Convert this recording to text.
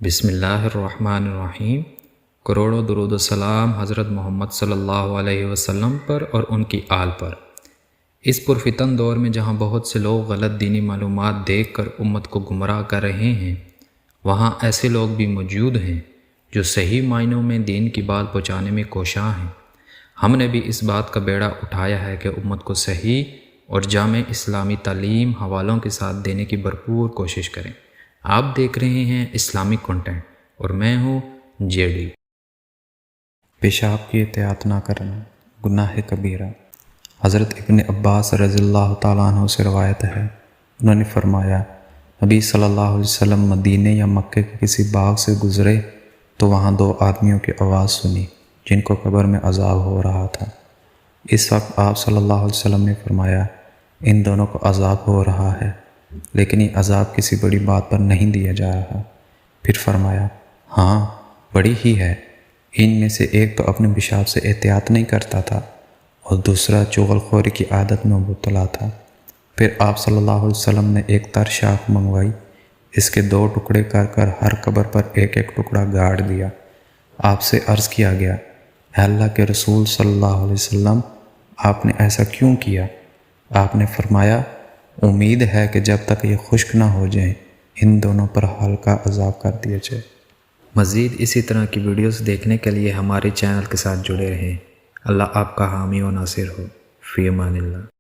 بسم اللہ الرحمن الرحیم۔ کروڑوں درود و سلام حضرت محمد صلی اللہ علیہ وسلم پر اور ان کی آل پر۔ اس پرفتن دور میں جہاں بہت سے لوگ غلط دینی معلومات دیکھ کر امت کو گمراہ کر رہے ہیں، وہاں ایسے لوگ بھی موجود ہیں جو صحیح معنوں میں دین کی بات پہنچانے میں کوشاں ہیں۔ ہم نے بھی اس بات کا بیڑا اٹھایا ہے کہ امت کو صحیح اور جامع اسلامی تعلیم حوالوں کے ساتھ دینے کی بھرپور کوشش کریں۔ آپ دیکھ رہے ہیں اسلامک کنٹینٹ اور میں ہوں جے ڈی۔ پیشاب کی احتیاط نہ کرنا گناہ کبیرہ۔ حضرت ابن عباس رضی اللہ تعالیٰ عنہ سے روایت ہے، انہوں نے فرمایا، نبی صلی اللہ علیہ وسلم مدینے یا مکے کے کسی باغ سے گزرے تو وہاں دو آدمیوں کی آواز سنی جن کو قبر میں عذاب ہو رہا تھا۔ اس وقت آپ صلی اللہ علیہ وسلم نے فرمایا، ان دونوں کو عذاب ہو رہا ہے لیکن یہ عذاب کسی بڑی بات پر نہیں دیا جا رہا۔ پھر فرمایا، ہاں بڑی ہی ہے، ان میں سے ایک تو اپنے پیشاب سے احتیاط نہیں کرتا تھا اور دوسرا چغل خوری کی عادت میں مبتلا تھا۔ پھر آپ صلی اللہ علیہ وسلم نے ایک تر شاخ منگوائی، اس کے دو ٹکڑے کر کر ہر قبر پر ایک ایک ٹکڑا گاڑ دیا۔ آپ سے عرض کیا گیا، اے اللہ کے رسول صلی اللہ علیہ وسلم، آپ نے ایسا کیوں کیا؟ آپ نے فرمایا، امید ہے کہ جب تک یہ خشک نہ ہو جائیں ان دونوں پر ہلکا عذاب کر دیا جائے۔ مزید اسی طرح کی ویڈیوز دیکھنے کے لیے ہمارے چینل کے ساتھ جڑے رہیں۔ اللہ آپ کا حامی و ناصر ہو۔ فی امان اللہ۔